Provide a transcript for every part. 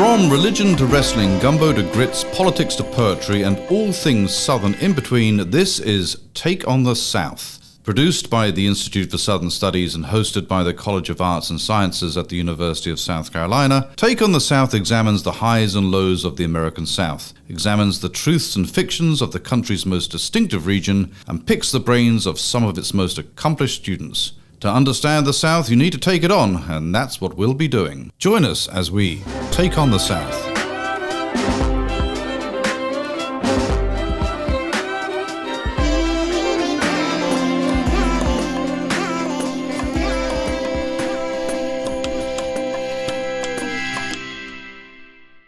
From religion to wrestling, gumbo to grits, politics to poetry, and all things Southern in between, this is Take on the South. Produced by the Institute for Southern Studies and hosted by the College of Arts and Sciences at the University of South Carolina, Take on the South examines the highs and lows of the American South, examines the truths and fictions of the country's most distinctive region, and picks the brains of some of its most accomplished students. To understand the South, you need to take it on, and that's what we'll be doing. Join us as we take on the South.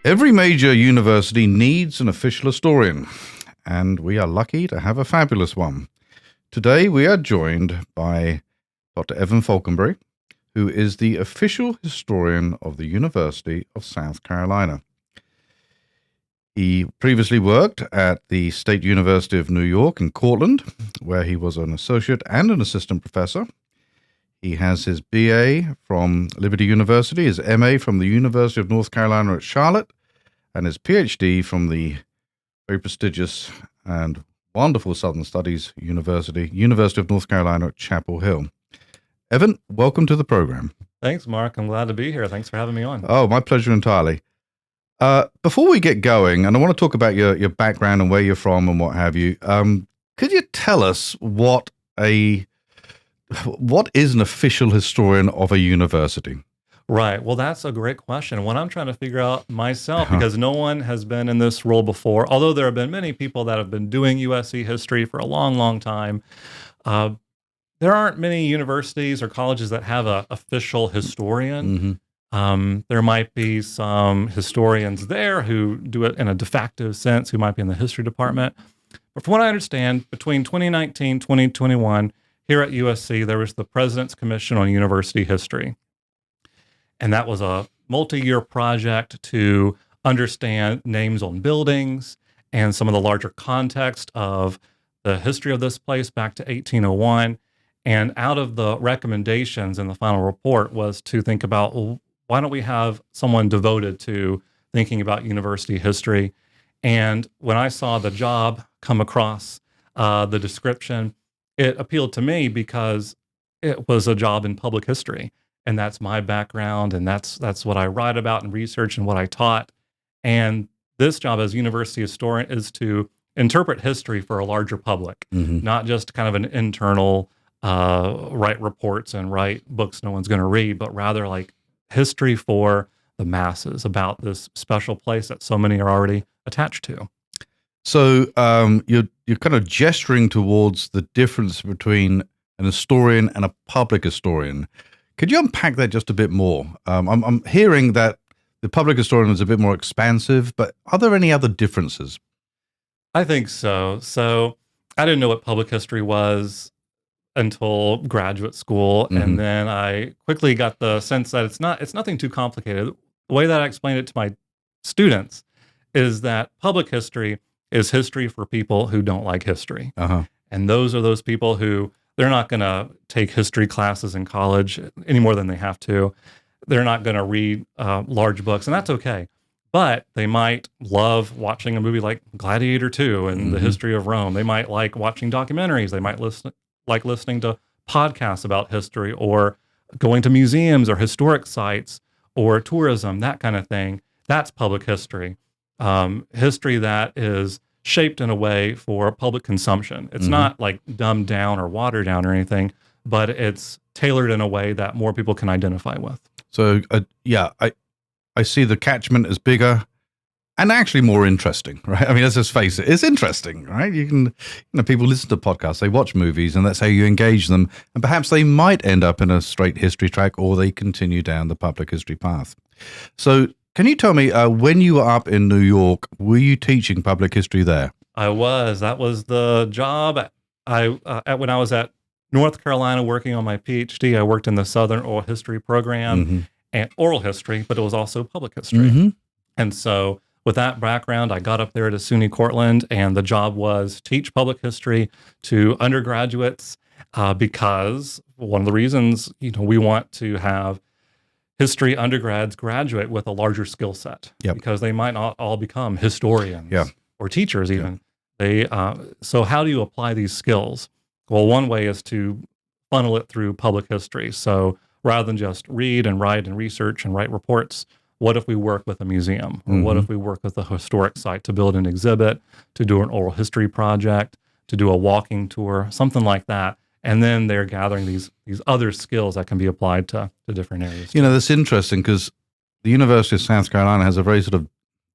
Every major university needs an official historian, and we are lucky to have a fabulous one. Today we are joined by Dr. Evan Faulkenbury, who is the official historian of the University of South Carolina. He previously worked at the State University of New York in Cortland, where he was an associate and an assistant professor. He has his BA from Liberty University, his MA from the University of North Carolina at Charlotte, and his PhD from the very prestigious and wonderful Southern Studies University of North Carolina at Chapel Hill. Evan, welcome to the program. Thanks, Mark. I'm glad to be here. Thanks for having me on. Oh, my pleasure entirely. Before we get going, and I want to talk about your background and where you're from and what have you, could you tell us what is an official historian of a university? Right. Well, that's a great question. What I'm trying to figure out myself, because no one has been in this role before, although there have been many people that have been doing USC history for a long, long time. There aren't many universities or colleges that have an official historian. Mm-hmm. There might be some historians there who do it in a de facto sense, who might be in the history department. But from what I understand, between 2019 2021, here at USC, there was the President's Commission on University History. And that was a multi-year project to understand names on buildings and some of the larger context of the history of this place back to 1801. And out of the recommendations in the final report was to think about, well, why don't we have someone devoted to thinking about university history? And when I saw the job come across the description, it appealed to me because it was a job in public history. And that's my background, and that's what I write about and research and what I taught. And this job as university historian is to interpret history for a larger public, not just kind of an internal write reports and write books no one's going to read, but rather like history for the masses about this special place that so many are already attached to. So you're kind of gesturing towards the difference between an historian and a public historian. Could you unpack that just a bit more? I'm hearing that the public historian is a bit more expansive, but are there any other differences? I think so. So I didn't know what public history was until graduate school, and then I quickly got the sense that it's nothing too complicated. The way that I explained it to my students is that public history is history for people who don't like history. And those are those people who they're not going to take history classes in college any more than they have to. They're not going to read large books, and that's okay. But they might love watching a movie like Gladiator 2 and the history of Rome. They might like watching documentaries. They might like listening to podcasts about history, or going to museums or historic sites or tourism, that kind of thing. That's public history. History that is shaped in a way for public consumption. It's not like dumbed down or watered down or anything, but it's tailored in a way that more people can identify with. So, I see the catchment as bigger and actually more interesting, right? I mean, let's just face it, it's interesting, right? People listen to podcasts, they watch movies, and that's how you engage them. And perhaps they might end up in a straight history track, or they continue down the public history path. So, can you tell me, when you were up in New York, were you teaching public history there? I was. That was the job. When I was at North Carolina working on my PhD, I worked in the Southern Oral History program and oral history, but it was also public history. And so with that background, I got up there to SUNY Cortland, and the job was teach public history to undergraduates because one of the reasons we want to have history undergrads graduate with a larger skill set Yep. because they might not all become historians Yeah. or teachers even. They so how do you apply these skills? Well, one way is to funnel it through public history. So rather than just read and write and research and write reports, what if we work with a museum? Or what if we work with a historic site to build an exhibit, to do an oral history project, to do a walking tour, something like that? And then they're gathering these other skills that can be applied to different areas. That's interesting because the University of South Carolina has a very sort of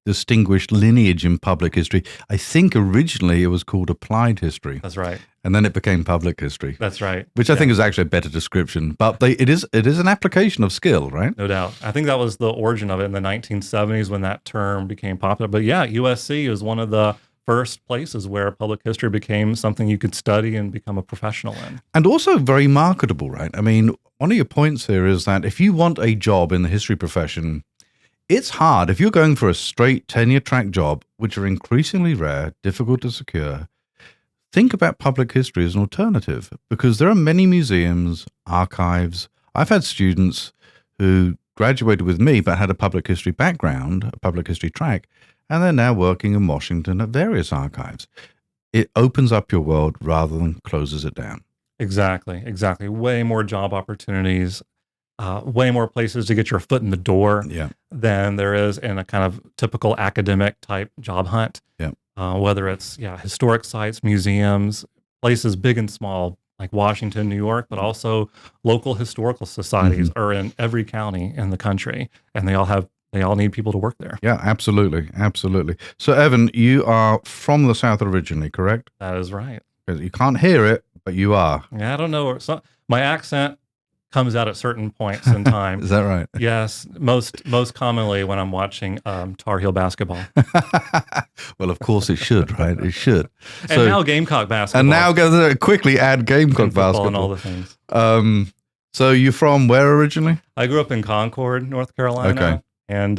distinguished lineage in public history. I think originally it was called applied history. That's right. And then it became public history. That's right. Which I think is actually a better description. But it is an application of skill, right? No doubt. I think that was the origin of it in the 1970s when that term became popular. But yeah, USC is one of the first places where public history became something you could study and become a professional in. And also very marketable, right? I mean, one of your points here is that if you want a job in the history profession, it's hard. If you're going for a straight tenure track job, which are increasingly rare, difficult to secure, think about public history as an alternative because there are many museums, archives. I've had students who graduated with me but had a public history background, a public history track, and they're now working in Washington at various archives. It opens up your world rather than closes it down. Exactly. Way more job opportunities, way more places to get your foot in the door than there is in a kind of typical academic type job hunt. Yeah. Whether it's historic sites, museums, places big and small like Washington, New York, but also local historical societies are in every county in the country, and they all need people to work there. Yeah, absolutely. So, Evan, you are from the South originally, correct? That is right. You can't hear it, but you are. Yeah, I don't know. My accent comes out at certain points in time. Is that right? Yes, most commonly when I'm watching Tar Heel basketball. Well, of course it should, right? It should. And now Gamecock basketball. And now go quickly add Gamecock basketball and all the things. So you're from where originally? I grew up in Concord, North Carolina. Okay. And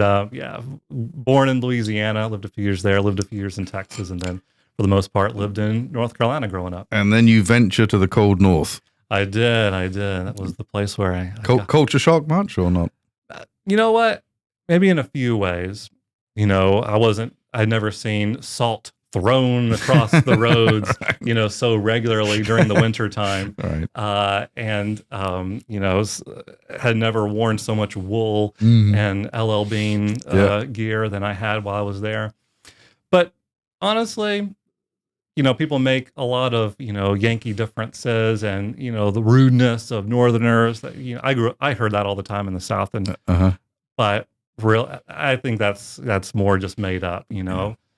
born in Louisiana, lived a few years there, lived a few years in Texas, and then for the most part lived in North Carolina growing up. And then you venture to the cold north. I did. That was the place where I culture shock much or not? You know what? Maybe in a few ways. I'd never seen salt thrown across the roads, so regularly during the winter time. Right. Had never worn so much wool and LL Bean gear than I had while I was there. But honestly, people make a lot of, Yankee differences and, the rudeness of Northerners. I heard that all the time in the South, and but I think that's more just made up.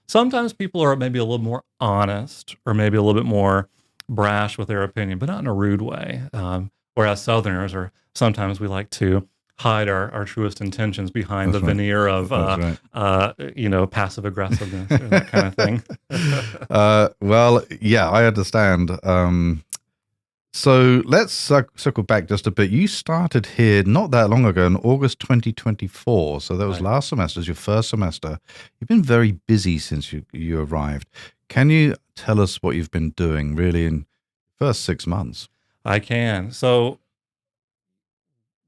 Sometimes people are maybe a little more honest or maybe a little bit more brash with their opinion, but not in a rude way. Whereas Southerners sometimes we like to hide our truest intentions behind the veneer of, passive aggressiveness or that kind of thing. Well, yeah, I understand. So let's circle back just a bit. You started here not that long ago in August 2024. So that was last semester, your first semester. You've been very busy since you arrived. Can you tell us what you've been doing really in the first 6 months? I can. So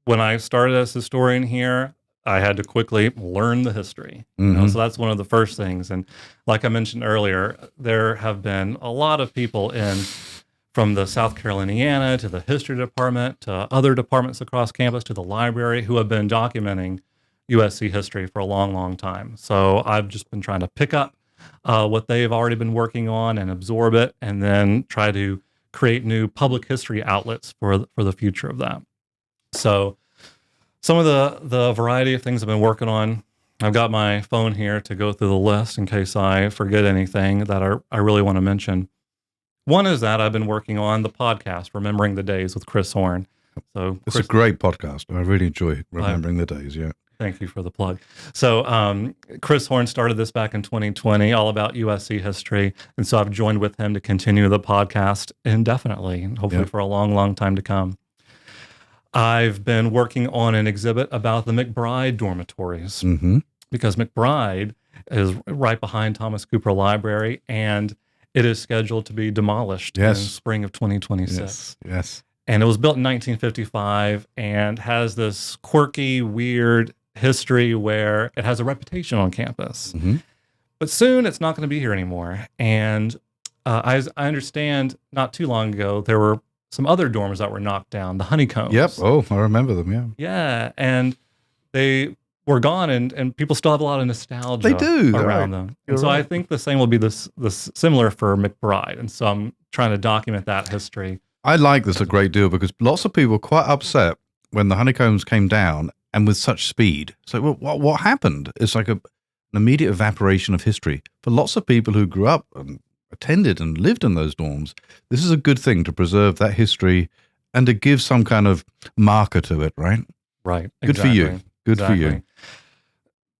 when I started as historian here, I had to quickly learn the history. So that's one of the first things. And like I mentioned earlier, there have been a lot of people from the South Caroliniana to the history department to other departments across campus to the library who have been documenting USC history for a long, long time. So I've just been trying to pick up what they've already been working on and absorb it, and then try to create new public history outlets for the future of that. So some of the variety of things I've been working on, I've got my phone here to go through the list in case I forget anything that I really want to mention. One is that I've been working on the podcast, Remembering the Days with Chris Horn. So it's a great podcast. I really enjoy Remembering the Days, yeah. Thank you for the plug. So Chris Horn started this back in 2020, all about USC history. And so I've joined with him to continue the podcast indefinitely, and hopefully for a long, long time to come. I've been working on an exhibit about the McBride dormitories because McBride is right behind Thomas Cooper Library, and it is scheduled to be demolished in spring of 2026. Yes. And it was built in 1955 and has this quirky, weird history where it has a reputation on campus. Hmm. But soon it's not going to be here anymore. And as I understand, not too long ago, there were some other dorms that were knocked down, the honeycombs. Yep. Oh, I remember them. Yeah. Yeah. And they were gone, and people still have a lot of nostalgia They do. around them. And so I think the same will be this similar for McBride. And so I'm trying to document that history. I like this a great deal because lots of people were quite upset when the honeycombs came down and with such speed. So what happened? It's like an immediate evaporation of history. For lots of people who grew up and attended and lived in those dorms, this is a good thing to preserve that history and to give some kind of marker to it, right? Right. Good for you. Good for you.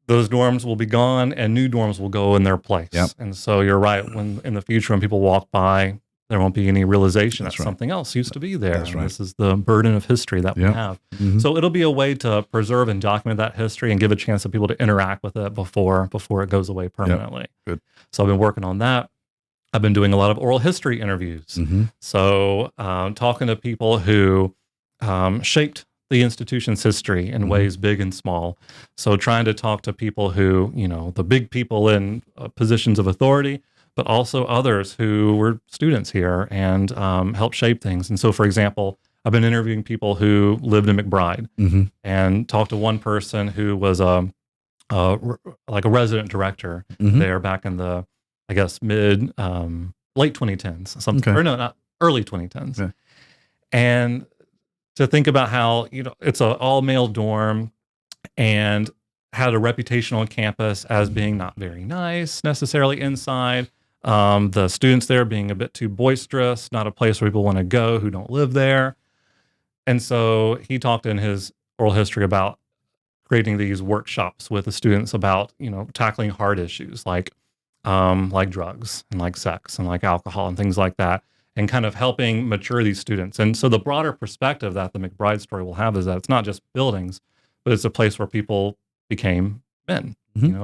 Those dorms will be gone and new dorms will go in their place. Yep. And so you're right. When in the future, when people walk by, there won't be any realization that something else used to be there. That's right. This is the burden of history that we have. Mm-hmm. So it'll be a way to preserve and document that history and give a chance for people to interact with it before it goes away permanently. Yep. Good. So I've been working on that. I've been doing a lot of oral history interviews. Mm-hmm. So talking to people who shaped the institution's history in ways big and small. So trying to talk to people who, the big people in positions of authority, but also others who were students here and helped shape things. And so, for example, I've been interviewing people who lived in McBride and talked to one person who was like a resident director there back in the, I guess, late 2010s, something, or no, not early 2010s. Okay. And to think about how, it's an all-male dorm and had a reputation on campus as being not very nice necessarily inside. The students there being a bit too boisterous, not a place where people want to go who don't live there. And so he talked in his oral history about creating these workshops with the students about, tackling hard issues like drugs and like sex and like alcohol and things like that, and kind of helping mature these students. And so the broader perspective that the McBride story will have is that it's not just buildings, but it's a place where people became men,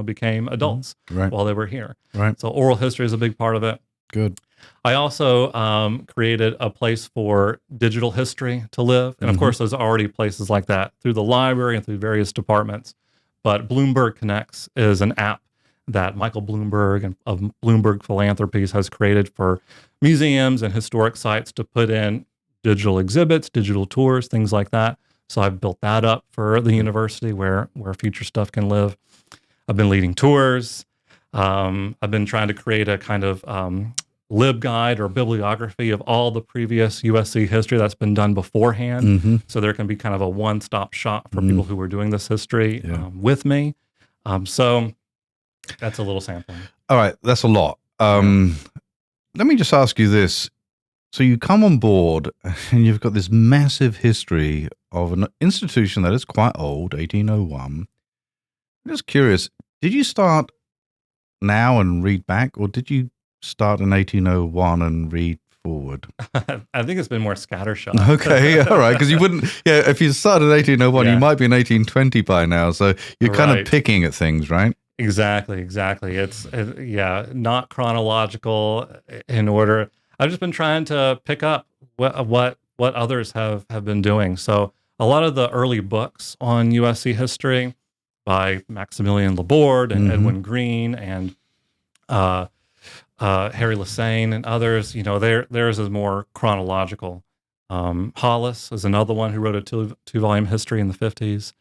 became adults while they were here. Right. So oral history is a big part of it. Good. I also created a place for digital history to live. And of course, there's already places like that through the library and through various departments. But Bloomberg Connects is an app that Michael Bloomberg of Bloomberg Philanthropies has created for museums and historic sites to put in digital exhibits, digital tours, things like that. So I've built that up for the university where future stuff can live. I've been leading tours. I've been trying to create a kind of LibGuide or bibliography of all the previous USC history that's been done beforehand. So there can be kind of a one-stop shop for people who are doing this history with me. So that's a little sampling. All right, that's a lot. Let me just ask you this. So you come on board and you've got this massive history of an institution that is quite old, 1801. I'm just curious, did you start now and read back, or did you start in 1801 and read forward? I think it's been more scattershot. Okay, all right, because you wouldn't, if you started in 1801, you might be in 1820 by now, so you're kind of picking at things, right? Exactly. It's not chronological in order. I've just been trying to pick up what others have been doing. So a lot of the early books on USC history by Maximilian Laborde and Edwin Green and Harry Lassane and others, theirs is more chronological. Hollis is another one who wrote a two-volume history in the 50s.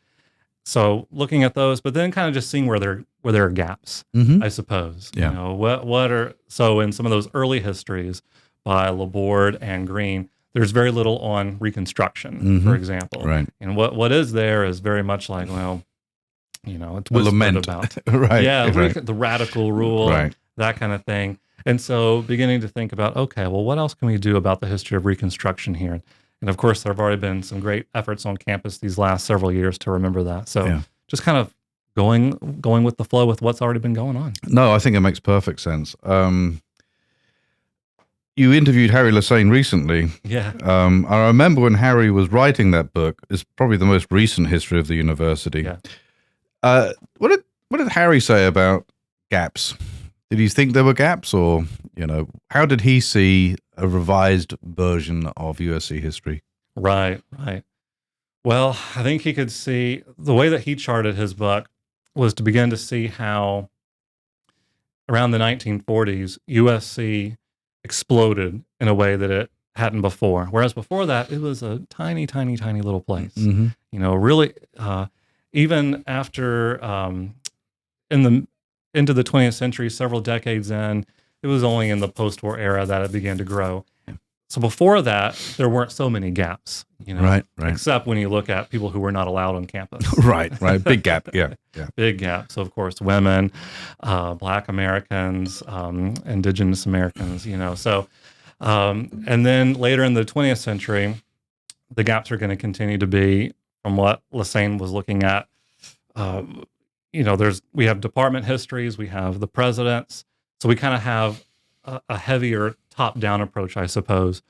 So looking at those, but then kind of just seeing where there are gaps, I suppose. Yeah. What are, so in some of those early histories by Laborde and Green, there's very little on Reconstruction, for example. Right. And what is there is very much like, it's whispered lament about. Right. Yeah, right. The radical rule, that kind of thing. And so beginning to think about, okay, well, what else can we do about the history of Reconstruction here? And of course, there have already been some great efforts on campus these last several years to remember that. So just kind of going with the flow with what's already been going on. No, I think it makes perfect sense. You interviewed Harry Lassane recently. Yeah. I remember when Harry was writing that book. It's probably the most recent history of the university. Yeah. What did Harry say about gaps? Did he think there were gaps, or how did he see a revised version of USC history? Right, right. Well, I think he could see the way that he charted his book was to begin to see how around the 1940s, USC exploded in a way that it hadn't before. Whereas before that, it was a tiny, tiny, tiny little place. Mm-hmm. You know, really, even after in the into the 20th century, several decades in, it was only in the post-war era that it began to grow. So before that, there weren't so many gaps, you know, Right, right. except when you look at people who were not allowed on campus. Right, right. Big gap. Yeah, yeah. Big gap. So, of course, women, Black Americans, Indigenous Americans, you know. So, and then later in the 20th century, the gaps are going to continue to be, from what Lassane was looking at, you know, we have department histories, we have the presidents. So we kind of have a heavier top-down approach, I suppose.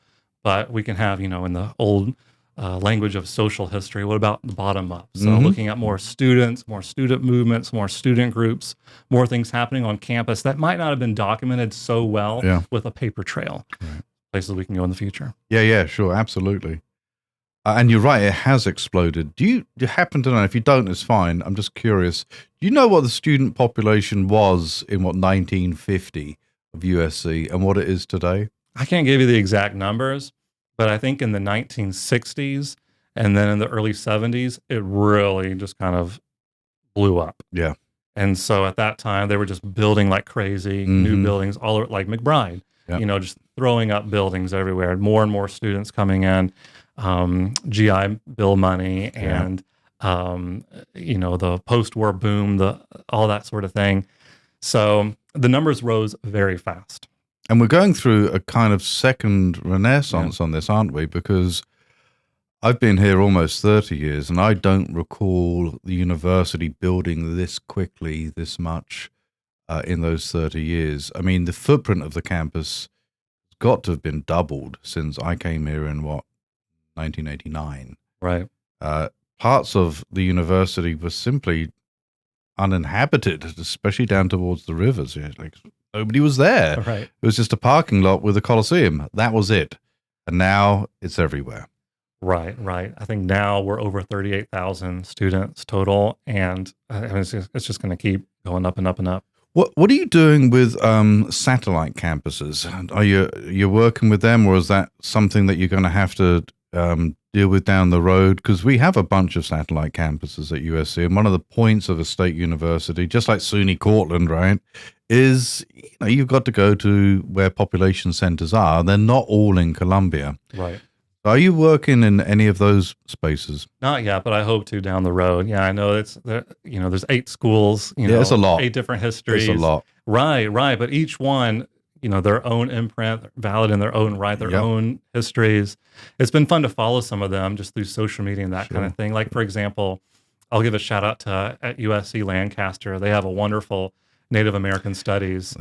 But we can have, you know, in the old language of social history, what about the bottom up? So looking at more students, more student movements, more student groups, more things happening on campus that might not have been documented so well with a paper trail. Right. Places we can go in the future. Yeah, yeah, sure, absolutely. And you're right, it has exploded. Do you happen to know? If you don't, it's fine. I'm just curious. Do you know what the student population was in 1950 of USC and what it is today? I can't give you the exact numbers, but I think in the 1960s and then in the early 70s, it really just kind of blew up. Yeah. And so at that time, they were just building like crazy, new buildings, all over, like McBride, you know, just throwing up buildings everywhere, more and more students coming in, GI Bill money, and, you know, the post-war boom, all that sort of thing. So the numbers rose very fast. And we're going through a kind of second renaissance on this, aren't we? Because I've been here almost 30 years, and I don't recall the university building this quickly, this much in those 30 years. I mean, the footprint of the campus has got to have been doubled since I came here in, 1989. Right. Parts of the university were simply uninhabited, especially down towards the rivers. Like, nobody was there. Right. It was just a parking lot with a Coliseum. That was it. And now it's everywhere. Right, right. I think now we're over 38,000 students total, and I mean, it's just going to keep going up and up and up. What are you doing with satellite campuses? Are you working with them, or is that something that you're going to have to deal with down the road? Because we have a bunch of satellite campuses at USC, and one of the points of a state university, just like SUNY Cortland, right, is you've got to go to where population centers are. They're not all in Columbia. Right. Are you working in any of those spaces? Not yet, but I hope to down the road. Yeah, I know there's 8 schools, it's a lot. 8 different histories. It's a lot. Right, right. But each one, their own imprint, valid in their own right, their own histories. It's been fun to follow some of them just through social media and that kind of thing. Like, for example, I'll give a shout out to at USC Lancaster. They have a wonderful Native American Studies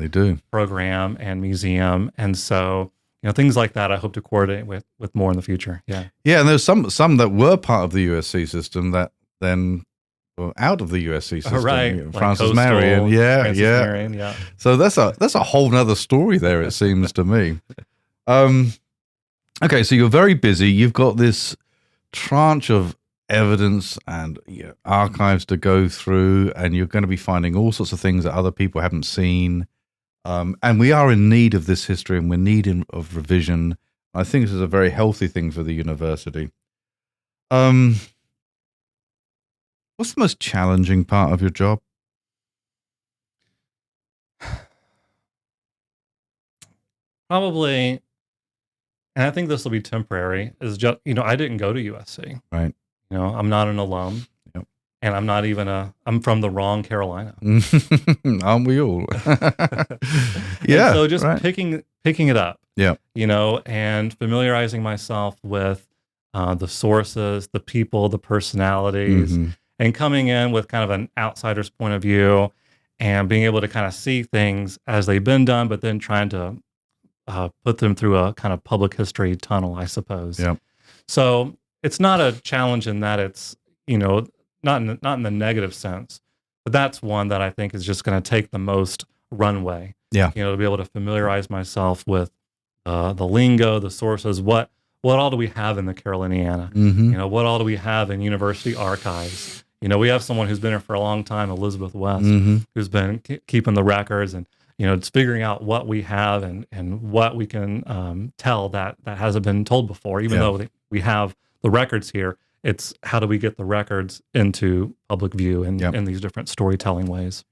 program and museum. And so, things like that I hope to coordinate with more in the future. Yeah. Yeah, and there's some that were part of the USC system that then were out of the USC system. Right. Like Francis Marion. Yeah. Marion, yeah. So that's a whole nother story there, it seems to me. Okay, so you're very busy. You've got this tranche of evidence and archives to go through, and you're going to be finding all sorts of things that other people haven't seen. And we are in need of this history, and we're in need of revision. I think this is a very healthy thing for the university. What's the most challenging part of your job? Probably, and I think this will be temporary, is just, I didn't go to USC. Right. I'm not an alum. And I'm not even I'm from the wrong Carolina. Aren't we all? Yeah. So just picking it up. Yeah. And familiarizing myself with the sources, the people, the personalities, and coming in with kind of an outsider's point of view and being able to kind of see things as they've been done, but then trying to put them through a kind of public history tunnel, I suppose. Yeah. So it's not a challenge in that it's, not in the negative sense, but that's one that I think is just going to take the most runway. Yeah. To be able to familiarize myself with the lingo, the sources, what what all do we have in the Caroliniana? Mm-hmm. What all do we have in university archives? We have someone who's been here for a long time, Elizabeth West, Mm-hmm. who's been keeping the records and, it's figuring out what we have and what we can tell that hasn't been told before, even though we have the records here. It's how do we get the records into public view in these different storytelling ways.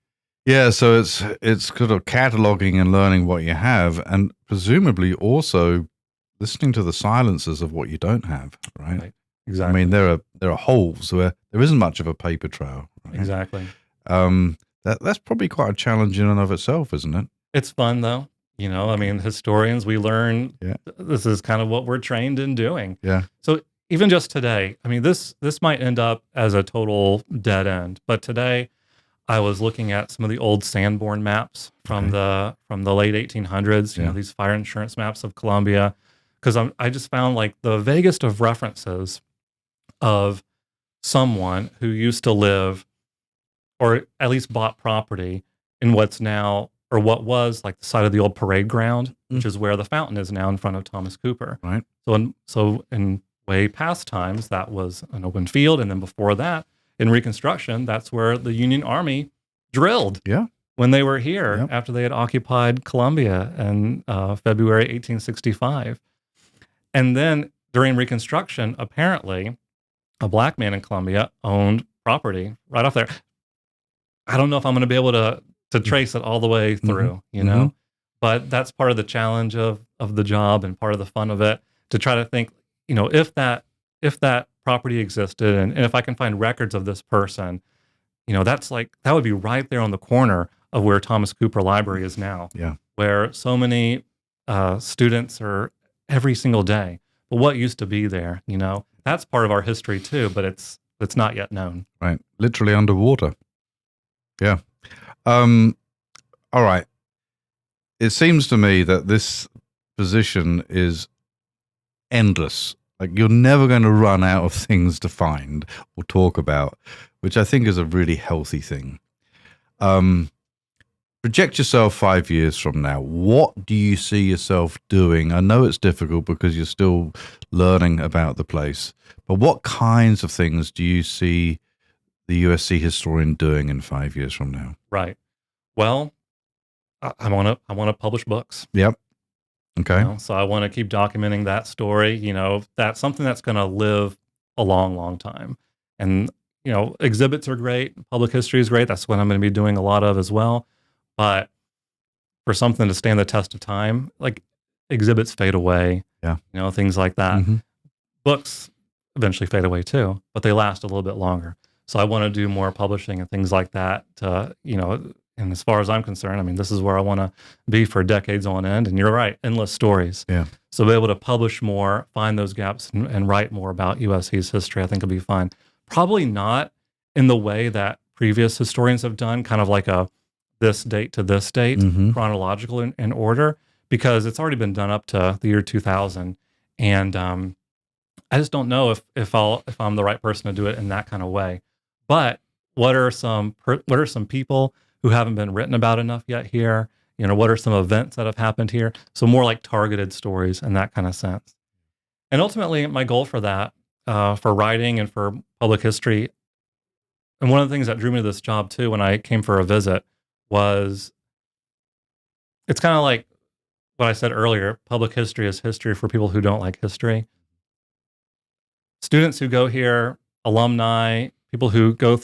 Yeah, so it's kind of cataloging and learning what you have, and presumably also listening to the silences of what you don't have, right? Exactly. I mean, there are holes where there isn't much of a paper trail. Right? Exactly. That's probably quite a challenge in and of itself, isn't it? It's fun though. I mean, historians, we learn this is kind of what we're trained in doing. Yeah. So even just today, I mean, this might end up as a total dead end, but today I was looking at some of the old Sanborn maps from the late 1800s, these fire insurance maps of Columbia, because I just found like the vaguest of references of someone who used to live or at least bought property in what's now or what was like the site of the old parade ground, which is where the fountain is now in front of Thomas Cooper. Right. So in way past times, that was an open field, and then before that, in Reconstruction, that's where the Union Army drilled. Yeah. When they were here after they had occupied Columbia in February 1865. And then during Reconstruction, apparently, a black man in Columbia owned property right off there. I don't know if I'm going to be able to trace it all the way through, but that's part of the challenge of the job and part of the fun of it, to try to think, if that property existed and if I can find records of this person, that would be right there on the corner of where Thomas Cooper Library is now, where so many students are every single day. But what used to be there, that's part of our history too, but it's not yet known. Right. Literally underwater. Yeah. All right. It seems to me that this position is endless. Like, you're never going to run out of things to find or talk about, which I think is a really healthy thing. Project yourself 5 years from now. What do you see yourself doing? I know it's difficult because you're still learning about the place, but what kinds of things do you see the USC historian doing in 5 years from now? Right. Well, I want to publish books. Yep. Okay. So I want to keep documenting that story. That's something that's going to live a long, long time. And exhibits are great. Public history is great. That's what I'm going to be doing a lot of as well. But for something to stand the test of time, like exhibits fade away. Yeah. Things like that. Mm-hmm. Books eventually fade away too, but they last a little bit longer. So I want to do more publishing and things like that to, and as far as I'm concerned, I mean, this is where I want to be for decades on end. And you're right, endless stories. Yeah. So be able to publish more, find those gaps, and write more about USC's history, I think will be fun. Probably not in the way that previous historians have done, kind of like a this date to this date, chronological in order, because it's already been done up to the year 2000. And I just don't know if I'm the right person to do it in that kind of way. But what are some people who haven't been written about enough yet here? What are some events that have happened here? So more like targeted stories in that kind of sense. And ultimately, my goal for that, for writing and for public history, and one of the things that drew me to this job too when I came for a visit was, it's kind of like what I said earlier, public history is history for people who don't like history. Students who go here, alumni, people who go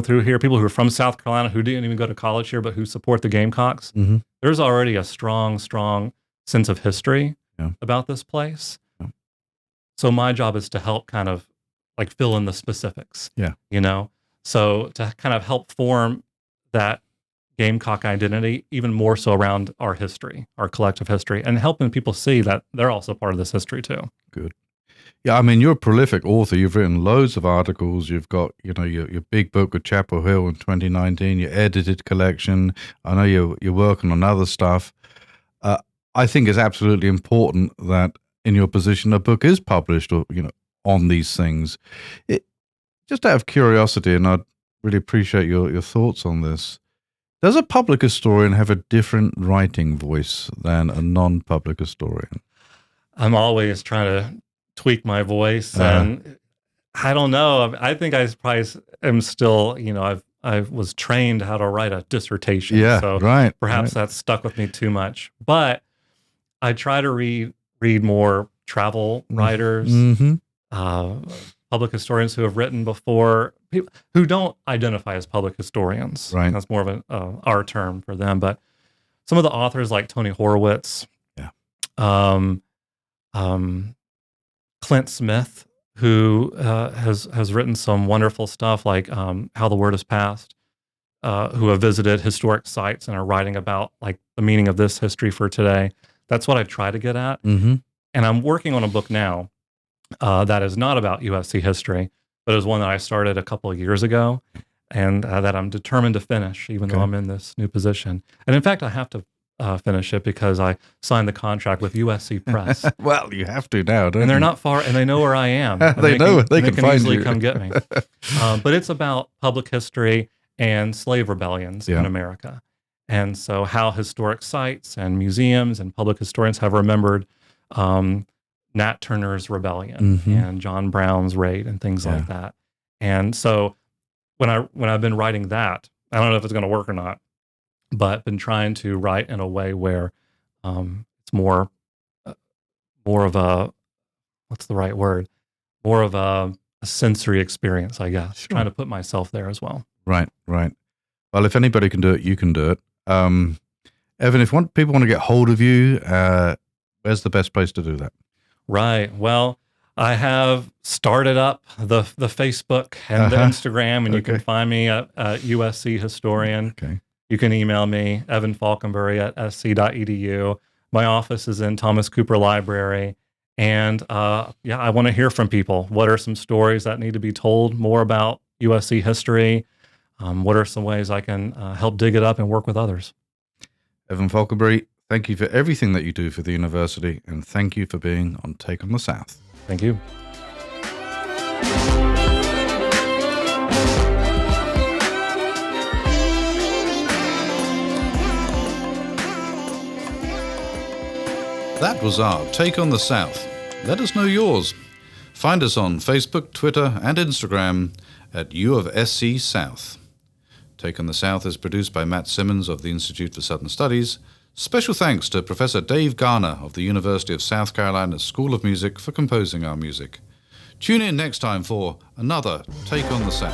through here, people who are from South Carolina who didn't even go to college here, but who support the Gamecocks. Mm-hmm. There's already a strong, strong sense of history about this place. Yeah. So my job is to help kind of like fill in the specifics. Yeah. So to kind of help form that Gamecock identity, even more so around our history, our collective history, and helping people see that they're also part of this history too. Good. Yeah, I mean, you're a prolific author. You've written loads of articles. You've got, your big book with Chapel Hill in 2019, your edited collection. I know you're working on other stuff. I think it's absolutely important that in your position, a book is published or, on these things. Just out of curiosity, and I'd really appreciate your thoughts on this. Does a public historian have a different writing voice than a non-public historian? I'm always trying to tweak my voice, and I don't know. I think I probably am still, I was trained how to write a dissertation. Yeah, so right. Perhaps that's stuck with me too much. But I try to read more travel writers, public historians who have written before, people who don't identify as public historians. Right. That's more of our term for them. But some of the authors like Tony Horowitz, um, Clint Smith, who has written some wonderful stuff like How the Word Is Passed, who have visited historic sites and are writing about like the meaning of this history for today. That's what I try to get at. And I'm working on a book now that is not about USC history, but is one that I started a couple of years ago and that I'm determined to finish, even though I'm in this new position. And in fact, I have to finish it because I signed the contract with USC Press. Well, you have to now, don't you? And they're not far, and they know where I am. They can find easily you. come get me. But it's about public history and slave rebellions in America. And so how historic sites and museums and public historians have remembered Nat Turner's rebellion and John Brown's raid and things like that. And so when I've been writing that, I don't know if it's going to work or not, but been trying to write in a way where it's more of a, what's the right word? More of a sensory experience, I guess. Trying to put myself there as well. Right. Well, if anybody can do it, you can do it. Evan, if people want to get hold of you, where's the best place to do that? Right. Well, I have started up the Facebook and the Instagram, and you can find me at USC Historian. Okay. You can email me, evanfaulkenbury@sc.edu. My office is in Thomas Cooper Library. And I want to hear from people. What are some stories that need to be told more about USC history? What are some ways I can help dig it up and work with others? Evan Faulkenbury, thank you for everything that you do for the university, and thank you for being on Take on the South. Thank you. That was our Take on the South. Let us know yours. Find us on Facebook, Twitter, and Instagram at U of SC South. Take on the South is produced by Matt Simmons of the Institute for Southern Studies. Special thanks to Professor Dave Garner of the University of South Carolina School of Music for composing our music. Tune in next time for another Take on the South.